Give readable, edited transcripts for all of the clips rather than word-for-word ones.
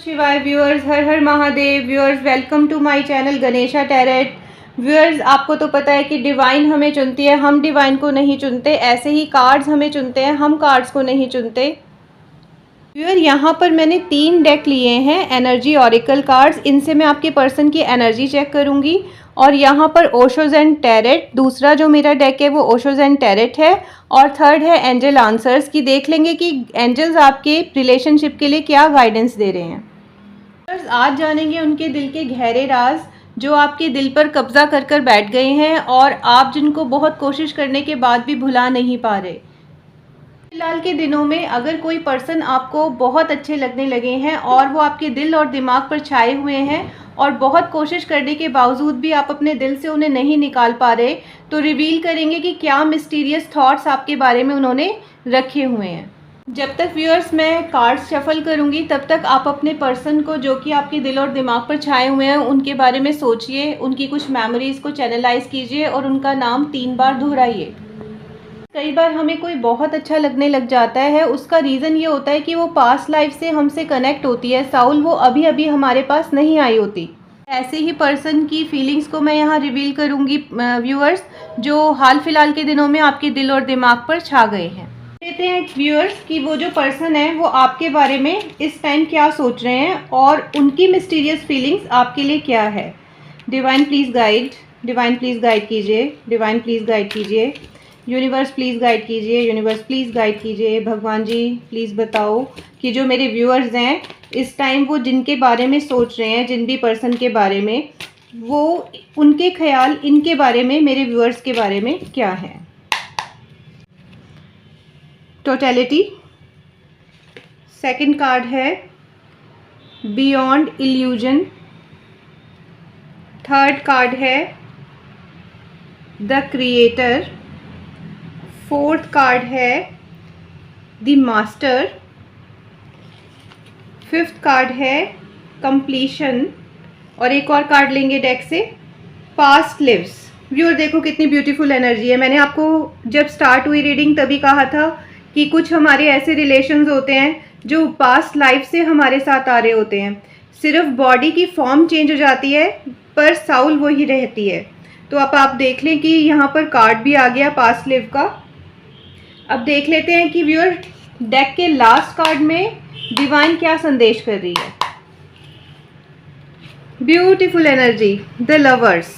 शिवाय व्यूअर्स, हर हर Mahadev viewers, welcome to my channel Ganesha tarot. Viewers, आपको तो पता है कि डिवाइन हमें चुनती है, हम डिवाइन को नहीं चुनते। ऐसे ही कार्ड्स हमें चुनते हैं, हम कार्ड्स को नहीं चुनते। व्यूअर, यहाँ पर मैंने 3 डेक लिए हैं एनर्जी ऑरिकल कार्ड्स। इनसे मैं आपके पर्सन की एनर्जी चेक करूँगी। और यहाँ पर ओशोज एंड टैरेट, दूसरा जो मेरा डेक है वो ओशोज एंड टैरेट है। और थर्ड है एंजल आंसर्स की। देख लेंगे कि एंजल्स आपके रिलेशनशिप के लिए क्या गाइडेंस दे रहे हैं। आज जानेंगे उनके दिल के गहरे राज जो आपके दिल पर कब्जा कर कर बैठ गए हैं और आप जिनको बहुत कोशिश करने के बाद भी भुला नहीं पा रहे। फिलहाल के दिनों में अगर कोई पर्सन आपको बहुत अच्छे लगने लगे हैं और वो आपके दिल और दिमाग पर छाए हुए हैं और बहुत कोशिश करने के बावजूद भी आप अपने दिल से उन्हें नहीं निकाल पा रहे, तो रिवील करेंगे कि क्या मिस्टीरियस थॉट्स आपके बारे में उन्होंने रखे हुए हैं। जब तक व्यूअर्स मैं कार्ड्स शफल करूंगी तब तक आप अपने पर्सन को जो कि आपके दिल और दिमाग पर छाए हुए हैं उनके बारे में सोचिए, उनकी कुछ मेमोरीज़ को चैनलाइज कीजिए और उनका नाम 3 बार दोहराइए। कई बार हमें कोई बहुत अच्छा लगने लग जाता है, उसका रीज़न ये होता है कि वो पास्ट लाइफ से हमसे कनेक्ट होती है साउल, वो अभी अभी हमारे पास नहीं आई होती। ऐसे ही पर्सन की फीलिंग्स को मैं यहाँ रिवील करूँगी व्यूअर्स, जो हाल फिलहाल के दिनों में आपके दिल और दिमाग पर छा गए हैं। कहते हैं व्यूअर्स कि वो जो पर्सन है वो आपके बारे में इस टाइम क्या सोच रहे हैं और उनकी मिस्टीरियस फीलिंग्स आपके लिए क्या है। Divine please guide, divine please guide कीजिए, डिवाइन प्लीज़ गाइड कीजिए, यूनिवर्स प्लीज़ गाइड कीजिए, यूनिवर्स प्लीज़ गाइड कीजिए। भगवान जी प्लीज़ बताओ कि जो मेरे व्यूअर्स हैं इस टाइम वो जिनके बारे में सोच रहे हैं, जिन भी पर्सन के बारे में, वो उनके ख्याल इनके बारे में, मेरे व्यूअर्स के बारे में क्या है। टोटलिटी। सेकंड कार्ड है बियॉन्ड इल्यूजन। थर्ड कार्ड है द क्रिएटर। फोर्थ कार्ड है द मास्टर। फिफ्थ कार्ड है कंप्लीशन। और एक और कार्ड लेंगे डेक से, पास्ट लिव्स। व्यूअर देखो कितनी ब्यूटीफुल एनर्जी है। मैंने आपको जब स्टार्ट हुई रीडिंग तभी कहा था कि कुछ हमारे ऐसे रिलेशंस होते हैं जो पास्ट लाइफ से हमारे साथ आ रहे होते हैं। सिर्फ बॉडी की फॉर्म चेंज हो जाती है पर साउल वही रहती है। तो अब आप देख लें कि यहाँ पर कार्ड भी आ गया पास्ट लिव का। अब देख लेते हैं कि व्यूअर डेक के लास्ट कार्ड में डिवाइन क्या संदेश कर रही है। Beautiful energy, the lovers.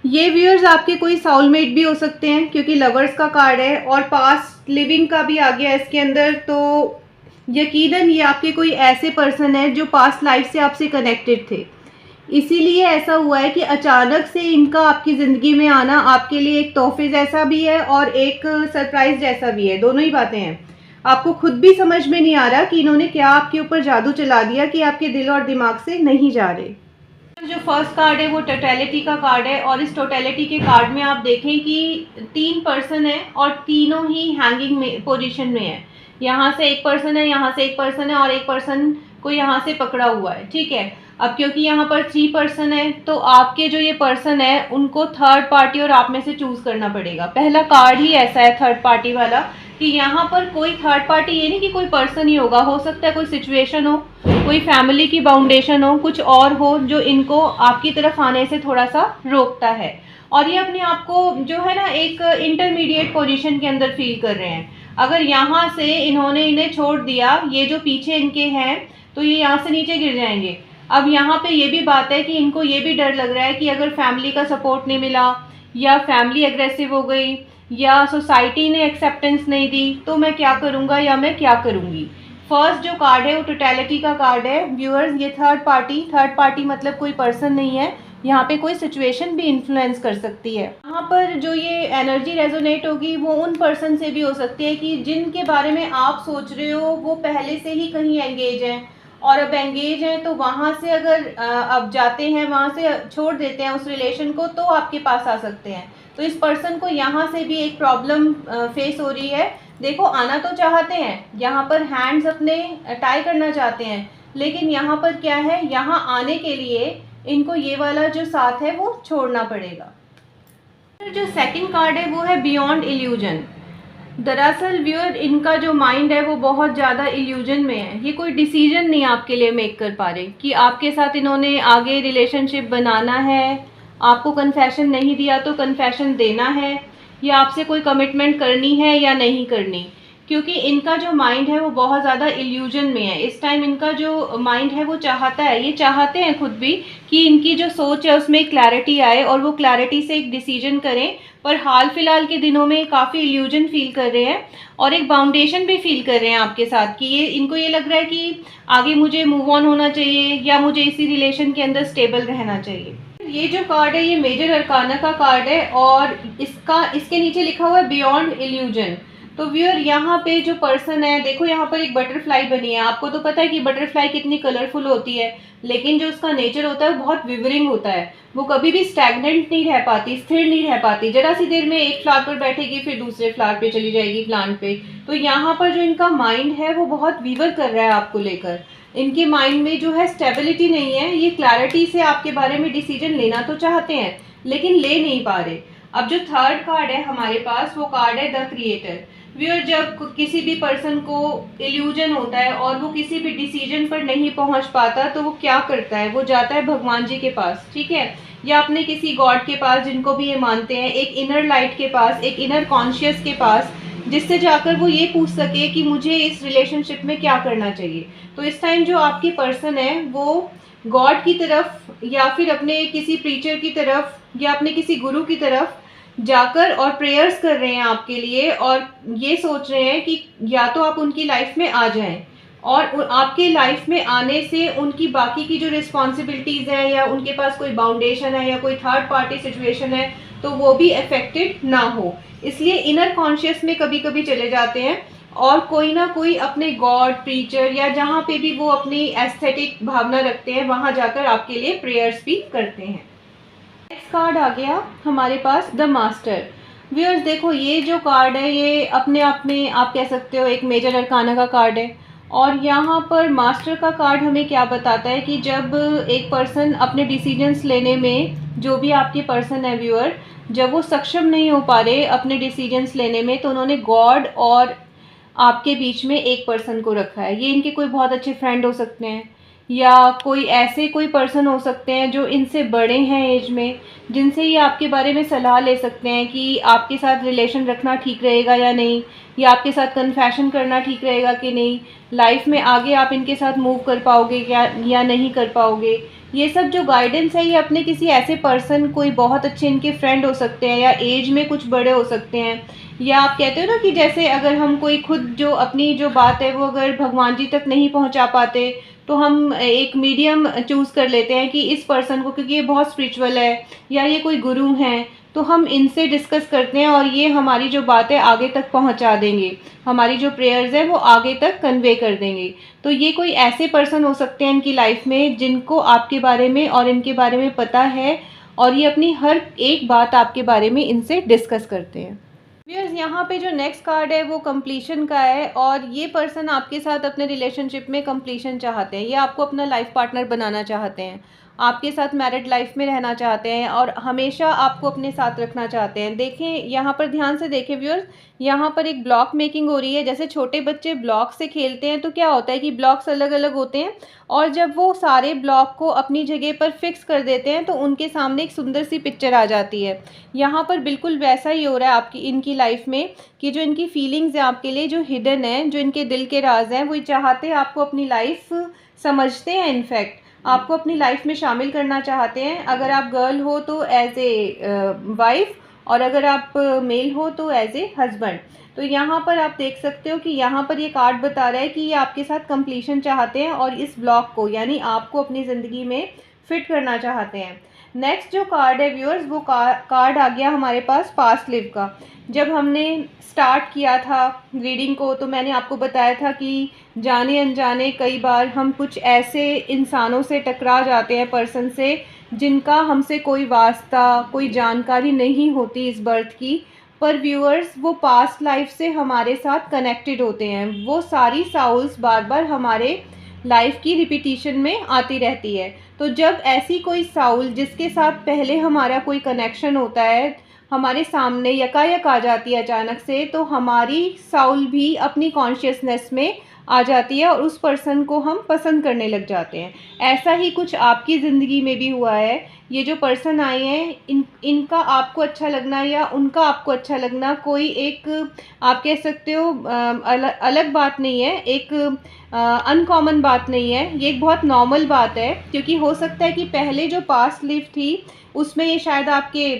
ये व्यूअर्स आपके कोई साउलमेट भी हो सकते हैं क्योंकि लवर्स का कार्ड है और पास्ट लिविंग का भी आ गया इसके अंदर। तो यकीनन ये आपके कोई ऐसे पर्सन है जो पास्ट लाइफ से आपसे कनेक्टेड थे। इसीलिए ऐसा हुआ है कि अचानक से इनका आपकी ज़िंदगी में आना आपके लिए एक तोहफे जैसा भी है और एक सरप्राइज जैसा भी है। दोनों ही बातें हैं। आपको खुद भी समझ में नहीं आ रहा कि इन्होंने क्या आपके ऊपर जादू चला दिया कि आपके दिल और दिमाग से नहीं जा रहे। जो फर्स्ट कार्ड है वो टोटलिटी का कार्ड है और इस टोटलिटी के कार्ड में आप देखें कि 3 पर्सन है और तीनों ही हैंगिंग में पोजीशन में है। यहाँ से एक पर्सन है, यहाँ से एक पर्सन है और एक पर्सन को यहाँ से पकड़ा हुआ है। ठीक है, अब क्योंकि यहाँ पर 3 पर्सन है तो आपके जो ये पर्सन है उनको थर्ड पार्टी और आप में से चूज करना पड़ेगा। पहला कार्ड ही ऐसा है थर्ड पार्टी वाला कि यहाँ पर कोई थर्ड पार्टी, ये नहीं कि कोई पर्सन ही होगा, हो सकता है कोई सिचुएशन हो, कोई फैमिली की बाउंडेशन हो, कुछ और हो जो इनको आपकी तरफ आने से थोड़ा सा रोकता है। और ये अपने आप को जो है ना एक इंटरमीडिएट पोजीशन के अंदर फील कर रहे हैं। अगर यहाँ से इन्होंने इन्हें छोड़ दिया, ये जो पीछे इनके हैं, तो ये यहाँ से नीचे गिर जाएंगे। अब यहाँ पे ये भी बात है कि इनको ये भी डर लग रहा है कि अगर फैमिली का सपोर्ट नहीं मिला या फैमिली एग्रेसिव हो गई या सोसाइटी ने एक्सेप्टेंस नहीं दी तो मैं क्या करूँगा या मैं क्या करूँगी। फर्स्ट जो कार्ड है वो टोटलिटी का कार्ड है व्यूअर्स। ये थर्ड पार्टी मतलब कोई पर्सन नहीं है, यहाँ पे कोई सिचुएशन भी इन्फ्लुएंस कर सकती है। यहाँ पर जो ये एनर्जी रेजोनेट होगी वो उन पर्सन से भी हो सकती है कि जिनके बारे में आप सोच रहे हो वो पहले से ही कहीं एंगेज हैं और अब एंगेज हैं, तो वहाँ से अगर अब जाते हैं, वहाँ से छोड़ देते हैं उस रिलेशन को, तो आपके पास आ सकते हैं। तो इस पर्सन को यहाँ से भी एक प्रॉब्लम फेस हो रही है। देखो, आना तो चाहते हैं, यहाँ पर हैंड्स अपने टाई करना चाहते हैं, लेकिन यहाँ पर क्या है, यहाँ आने के लिए इनको ये वाला जो साथ है वो छोड़ना पड़ेगा। जो सेकंड कार्ड है वो है बियॉन्ड इल्यूजन। दरअसल व्यूअर, इनका जो माइंड है वो बहुत ज़्यादा इल्यूजन में है। ये कोई डिसीजन नहीं आपके लिए मेक कर पा रहे कि आपके साथ इन्होंने आगे रिलेशनशिप बनाना है, आपको कन्फेशन नहीं दिया तो कन्फेशन देना है, या आपसे कोई कमिटमेंट करनी है या नहीं करनी। क्योंकि इनका जो माइंड है वो बहुत ज़्यादा इल्यूजन में है। इस टाइम इनका जो माइंड है वो चाहता है, ये चाहते हैं खुद भी कि इनकी जो सोच है उसमें क्लैरिटी आए और वो क्लैरिटी से एक डिसीजन करें, पर हाल फिलहाल के दिनों में काफ़ी इल्यूजन फील कर रहे हैं और एक बाउंडेशन भी फील कर रहे हैं आपके साथ कि ये इनको ये लग रहा है कि आगे मुझे मूव ऑन होना चाहिए या मुझे इसी रिलेशन के अंदर स्टेबल रहना चाहिए। ये जो कार्ड है ये मेजर अरकाना का कार्ड है और इसके नीचे लिखा हुआ है बियॉन्ड इल्यूजन। तो व्यूअर, यहाँ पे जो पर्सन है, देखो यहाँ पर एक बटरफ्लाई बनी है। आपको तो पता है कि बटरफ्लाई कितनी कलरफुल होती है, लेकिन जो उसका नेचर होता है वो बहुत विवरिंग होता है। वो कभी भी स्टैग्नेंट नहीं रह पाती, स्थिर नहीं रह पाती। जरा सी देर में एक फ्लावर पर बैठेगी फिर दूसरे फ्लावर पे चली जाएगी, प्लांट पे। तो यहाँ पर जो इनका माइंड है वो बहुत वीवर कर रहा है आपको लेकर। इनके माइंड में जो है स्टेबिलिटी नहीं है। ये क्लैरिटी से आपके बारे में डिसीजन लेना तो चाहते हैं लेकिन ले नहीं पा रहे। अब जो थर्ड कार्ड है हमारे पास वो कार्ड है द क्रिएटर। व्यूअर, जब किसी भी पर्सन को इल्यूजन होता है और वो किसी भी डिसीजन पर नहीं पहुंच पाता तो वो क्या करता है, वो जाता है भगवान जी के पास, ठीक है, या अपने किसी गॉड के पास, जिनको भी ये मानते हैं, एक इनर लाइट के पास, एक इनर कॉन्शियस के पास, जिससे जाकर वो ये पूछ सके कि मुझे इस रिलेशनशिप में क्या करना चाहिए। तो इस टाइम जो आपकी पर्सन है वो गॉड की तरफ या फिर अपने किसी प्रीचर की तरफ या अपने किसी गुरु की तरफ जाकर और प्रेयर्स कर रहे हैं आपके लिए, और ये सोच रहे हैं कि या तो आप उनकी लाइफ में आ जाएं और आपके लाइफ में आने से उनकी बाकी की जो रिस्पॉन्सिबिलिटीज़ हैं या उनके पास कोई बाउंडेशन है या कोई थर्ड पार्टी सिचुएशन है तो वो भी अफेक्टेड ना हो। इसलिए इनर कॉन्शियस में कभी कभी चले जाते हैं और कोई ना कोई अपने गॉड, प्रीचर या जहाँ पे भी वो अपनी एस्थेटिक भावना रखते हैं वहाँ जाकर आपके लिए प्रेयर्स भी करते हैं। नेक्स्ट कार्ड आ गया हमारे पास द मास्टर। व्यूअर्स, देखो ये जो कार्ड है ये अपने आप में आप कह सकते हो एक मेजर अरकाना का कार्ड है। और यहाँ पर मास्टर का कार्ड हमें क्या बताता है कि जब एक पर्सन अपने डिसीजंस लेने में, जो भी आपके पर्सन है व्यूअर, जब वो सक्षम नहीं हो पा रहे अपने डिसीजंस लेने में तो उन्होंने गॉड और आपके बीच में एक पर्सन को रखा है। ये इनके कोई बहुत अच्छे फ्रेंड हो सकते हैं या कोई पर्सन हो सकते हैं जो इनसे बड़े हैं एज में, जिनसे ये आपके बारे में सलाह ले सकते हैं कि आपके साथ रिलेशन रखना ठीक रहेगा या नहीं, या आपके साथ कन्फेशन करना ठीक रहेगा कि नहीं, लाइफ में आगे आप इनके साथ मूव कर पाओगे क्या या नहीं कर पाओगे। ये सब जो गाइडेंस है ये अपने किसी ऐसे पर्सन, कोई बहुत अच्छे इनके फ्रेंड हो सकते हैं या एज में कुछ बड़े हो सकते हैं, या आप कहते हो ना कि जैसे अगर हम कोई खुद जो अपनी जो बात है वो अगर भगवान जी तक नहीं पहुंचा पाते तो हम एक मीडियम चूज़ कर लेते हैं कि इस पर्सन को, क्योंकि ये बहुत स्पिरिचुअल है या ये कोई गुरु हैं, तो हम इनसे डिस्कस करते हैं और ये हमारी जो बात है आगे तक पहुंचा देंगे, हमारी जो प्रेयर्स है वो आगे तक कन्वे कर देंगे। तो ये कोई ऐसे पर्सन हो सकते हैं इनकी लाइफ में जिनको आपके बारे में और इनके बारे में पता है और ये अपनी हर एक बात आपके बारे में इनसे डिस्कस करते हैं। व्यूअर्स, यहाँ पे जो नेक्स्ट कार्ड है वो कंप्लीशन का है और ये पर्सन आपके साथ अपने रिलेशनशिप में कंप्लीशन चाहते हैं। ये आपको अपना लाइफ पार्टनर बनाना चाहते हैं, आपके साथ मैरिड लाइफ में रहना चाहते हैं और हमेशा आपको अपने साथ रखना चाहते हैं। देखें यहाँ पर, ध्यान से देखें व्यूअर्स, यहाँ पर एक ब्लॉक मेकिंग हो रही है। जैसे छोटे बच्चे ब्लॉक से खेलते हैं तो क्या होता है कि ब्लॉक्स अलग अलग होते हैं और जब वो सारे ब्लॉक को अपनी जगह पर फिक्स कर देते हैं तो उनके सामने एक सुंदर सी पिक्चर आ जाती है। यहाँ पर बिल्कुल वैसा ही हो रहा है आपकी इनकी लाइफ में कि जो इनकी फीलिंग्स हैं आपके लिए, जो हिडन है, जो इनके दिल के राज हैं, वो चाहते हैं आपको अपनी लाइफ, समझते हैं, इनफैक्ट आपको अपनी लाइफ में शामिल करना चाहते हैं। अगर आप गर्ल हो तो एज ए वाइफ और अगर आप मेल हो तो एज ए हस्बैंड। तो यहाँ पर आप देख सकते हो कि यहाँ पर ये कार्ड बता रहा है कि ये आपके साथ कंप्लीशन चाहते हैं और इस ब्लॉक को, यानी आपको अपनी ज़िंदगी में फिट करना चाहते हैं। नेक्स्ट जो कार्ड है व्यूअर्स, वो कार्ड आ गया हमारे पास पास्ट लिव का। जब हमने स्टार्ट किया था रीडिंग को तो मैंने आपको बताया था कि जाने अनजाने कई बार हम कुछ ऐसे इंसानों से टकरा जाते हैं, पर्सन से, जिनका हमसे कोई वास्ता, कोई जानकारी नहीं होती इस बर्थ की, पर व्यूअर्स वो पास्ट लाइफ से हमारे साथ कनेक्टेड होते हैं। वो सारी साउल्स बार बार हमारे लाइफ की रिपीटिशन में आती रहती है। तो जब ऐसी कोई साउल जिसके साथ पहले हमारा कोई कनेक्शन होता है, हमारे सामने यकायक आ जाती है अचानक से, तो हमारी साउल भी अपनी कॉन्शियसनेस में आ जाती है और उस पर्सन को हम पसंद करने लग जाते हैं। ऐसा ही कुछ आपकी ज़िंदगी में भी हुआ है। ये जो पर्सन आए हैं, इनका आपको अच्छा लगना या उनका आपको अच्छा लगना कोई एक, आप कह सकते हो, अलग बात नहीं है, एक अनकॉमन बात नहीं है। ये एक बहुत नॉर्मल बात है, क्योंकि हो सकता है कि पहले जो पास्ट लाइफ थी उसमें ये शायद आपके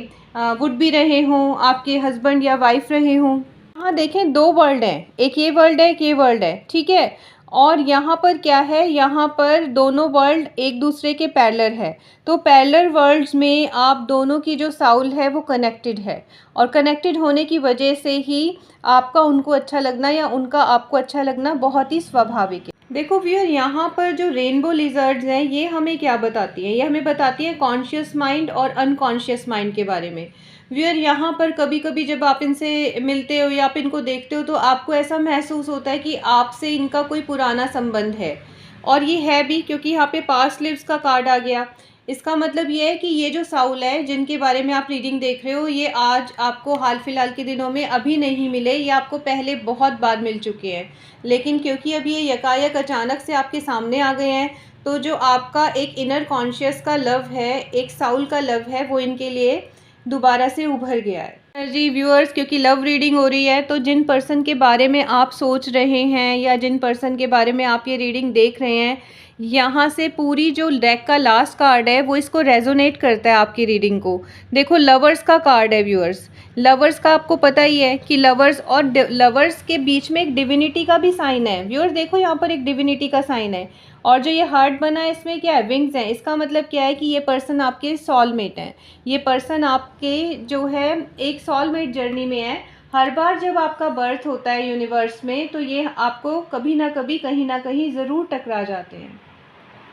वुड भी रहे हों, आपके हस्बैंड या वाइफ रहे हों। हाँ, देखें, दो वर्ल्ड हैं, एक ये वर्ल्ड है, एक ये वर्ल्ड है, ठीक है। और यहाँ पर क्या है, यहाँ पर दोनों वर्ल्ड एक दूसरे के पैरेलल है। तो पैरेलल वर्ल्ड्स में आप दोनों की जो साउल है वो कनेक्टेड है, और कनेक्टेड होने की वजह से ही आपका उनको अच्छा लगना या उनका आपको अच्छा लगना बहुत ही स्वाभाविक है। देखो व्यूअर, यहाँ पर जो रेनबो लिजर्ड्स हैं ये हमें क्या बताती हैं, ये हमें बताती है कॉन्शियस माइंड और अनकॉन्शियस माइंड के बारे में। व्यूअर, यहाँ पर कभी कभी जब आप इनसे मिलते हो या आप इनको देखते हो तो आपको ऐसा महसूस होता है कि आपसे इनका कोई पुराना संबंध है, और ये है भी, क्योंकि यहाँ पे पास्ट लिव्स का कार्ड आ गया। इसका मतलब ये है कि ये जो साउल है जिनके बारे में आप रीडिंग देख रहे हो, ये आज आपको हाल फिलहाल के दिनों में अभी नहीं मिले, ये आपको पहले बहुत बार मिल चुके हैं। लेकिन क्योंकि अभी ये यकायक अचानक से आपके सामने आ गए हैं, तो जो आपका एक इनर कॉन्शियस का लव है, एक साउल का लव है, वो इनके लिए दोबारा से उभर गया है। जी व्यूअर्स, क्योंकि लव रीडिंग हो रही है, तो जिन पर्सन के बारे में आप सोच रहे हैं या जिन पर्सन के बारे में आप ये रीडिंग देख रहे हैं, यहाँ से पूरी जो डेक का लास्ट कार्ड है वो इसको रेजोनेट करता है आपकी रीडिंग को। देखो, लवर्स का कार्ड है व्यूअर्स। लवर्स का आपको पता ही है कि लवर्स और लवर्स के बीच में एक डिविनिटी का भी साइन है। व्यूअर्स देखो, यहाँ पर एक डिविनिटी का साइन है, और जो ये हार्ट बना है इसमें क्या है, विंग्स हैं। इसका मतलब क्या है कि ये पर्सन आपके सोलमेट हैं। ये पर्सन आपके जो है एक सोलमेट जर्नी में है। हर बार जब आपका बर्थ होता है यूनिवर्स में, तो ये आपको कभी ना कभी कहीं ना कहीं ज़रूर टकरा जाते हैं।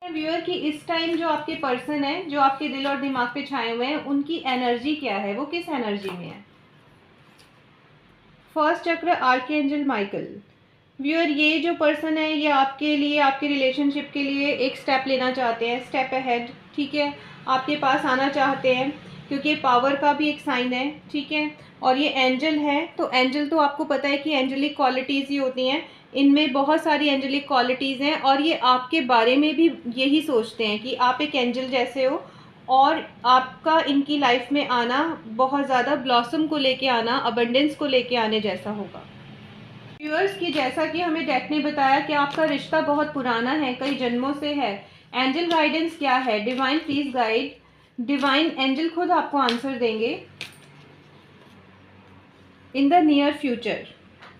व्यूअर कि इस टाइम जो आपके पर्सन है, जो आपके दिल और दिमाग पे छाए हुए हैं, उनकी एनर्जी क्या है, वो किस एनर्जी में है। फर्स्ट चक्र, आर्कएंजल माइकल। व्यूअर, ये जो पर्सन है ये आपके लिए, आपके रिलेशनशिप के लिए एक स्टेप लेना चाहते हैं, स्टेप अहेड, ठीक है। आपके पास आना चाहते हैं, क्योंकि पावर का भी एक साइन है, ठीक है। और ये एंजल है, तो एंजल तो आपको पता है कि एंजलिक क्वालिटीज़ ही होती हैं। इनमें बहुत सारी एंजलिक क्वालिटीज़ हैं, और ये आपके बारे में भी यही सोचते हैं कि आप एक एंजल जैसे हो, और आपका इनकी लाइफ में आना बहुत ज़्यादा ब्लॉसम को लेके आना, अबंडेंस को लेके आने जैसा होगा। व्यूअर्स की जैसा कि हमें डेक ने बताया कि आपका रिश्ता बहुत पुराना है, कई जन्मों से है। एंजल गाइडेंस क्या है, divine please guide. Divine angel खुद आपको आंसर देंगे in the near future.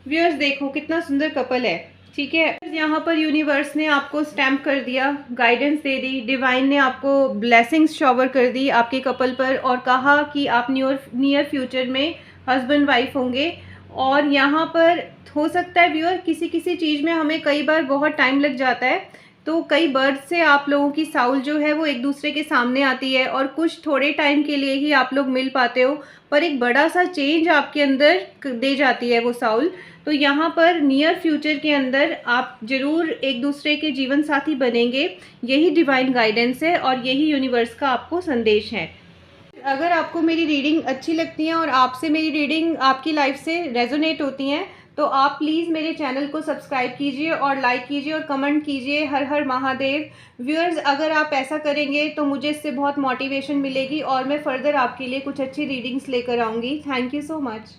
Viewers देखो कितना सुंदर कपल है, ठीक है। यहाँ पर यूनिवर्स ने आपको स्टैम्प कर दिया, गाइडेंस दे दी, डिवाइन ने आपको ब्लेसिंग्स शॉवर कर दी आपके कपल पर, और कहा कि आप नियर फ्यूचर में हस्बैंड वाइफ होंगे। और यहाँ पर हो सकता है व्यूअर, किसी किसी चीज़ में हमें कई बार बहुत टाइम लग जाता है, तो कई बर्थ से आप लोगों की साउल जो है वो एक दूसरे के सामने आती है, और कुछ थोड़े टाइम के लिए ही आप लोग मिल पाते हो, पर एक बड़ा सा चेंज आपके अंदर दे जाती है वो साउल। तो यहाँ पर नियर फ्यूचर के अंदर आप ज़रूर एक दूसरे के जीवन साथी बनेंगे, यही डिवाइन गाइडेंस है और यही यूनिवर्स का आपको संदेश है। अगर आपको मेरी रीडिंग अच्छी लगती है और आपसे मेरी रीडिंग आपकी लाइफ से रेजोनेट होती हैं, तो आप प्लीज़ मेरे चैनल को सब्सक्राइब कीजिए और लाइक कीजिए और कमेंट कीजिए हर हर महादेव। व्यूअर्स, अगर आप ऐसा करेंगे तो मुझे इससे बहुत मोटिवेशन मिलेगी और मैं फ़र्दर आपके लिए कुछ अच्छी रीडिंग्स लेकर आऊँगी। Thank you so much.